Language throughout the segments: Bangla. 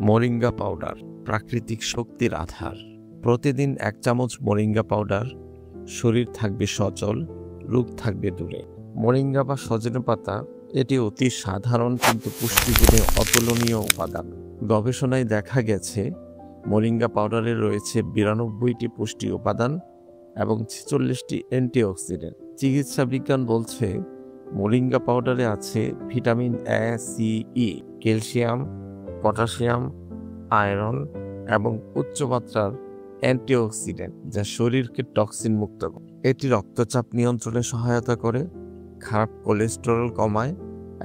মোরিঙ্গা পাউডার প্রাকৃতিক শক্তির আধার। প্রতিদিন 1 চামচ মোরিঙ্গা পাউডার, শরীর থাকবে সচল, রোগ থাকবে দূরে। মোরিঙ্গা বা সজনে পাতা এটি অতি সাধারণ কিন্তু পুষ্টিগুণে অতুলনীয় উপাদান। গবেষণায় দেখা গেছে মোরিঙ্গা পাউডারে রয়েছে 92টি পুষ্টি উপাদান এবং 46টি অ্যান্টিঅক্সিডেন্ট। চিকিৎসা বিজ্ঞান বলছে মোরিঙ্গা পাউডারে আছে vitamin A, C, E, calcium, potassium, iron এবং উচ্চমাত্রার অ্যান্টিঅক্সিডেন্ট যা শরীরকে টক্সিন মুক্ত করে। এটি রক্তচাপ নিয়ন্ত্রণে সহায়তা করে, খারাপ কোলেস্টেরল কমায়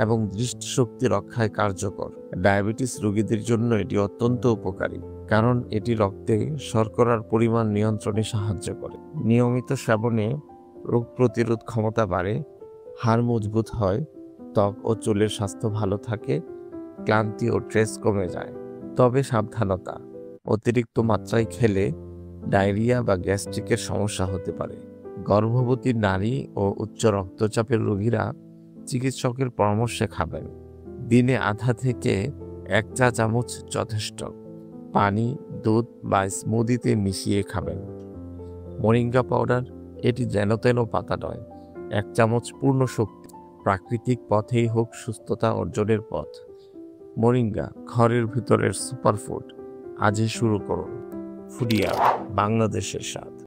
এবং দৃষ্টিশক্তি রক্ষায় কার্যকর। ডায়াবেটিস রোগীদের জন্য এটি অত্যন্ত উপকারী, কারণ এটি রক্তে শর্করার পরিমাণ নিয়ন্ত্রণে সাহায্য করে। নিয়মিত সেবনে রোগ প্রতিরোধ ক্ষমতা বাড়ে, হাড় মজবুত হয়, ত্বক ও চুলের স্বাস্থ্য ভালো থাকে, ক্লান্তি ও স্ট্রেস কমে যায়। তবে সাবধানতা, অতিরিক্ত মাত্রায় খেলে ডায়রিয়া বা গ্যাস্ট্রিকের সমস্যা হতে পারে। গর্ভবতী নারী ও উচ্চ রক্তচাপের রোগীরা চিকিৎসকের পরামর্শে খাবেন। দিনে আধা থেকে 1 চা চামচ যথেষ্ট। পানি, দুধ বা স্মুদিতে মিশিয়ে খাবেন। মোরিঙ্গা পাউডার এটি যেন তেন পাতা নয়, 1 চামচ পূর্ণ শক্তি। প্রাকৃতিক পথেই হোক সুস্থতা অর্জনের পথ। মোরিঙ্গা ঘরের ভিতরের সুপারফুড। আজই শুরু করুন। ফুডিয়া, বাংলাদেশের স্বাদ।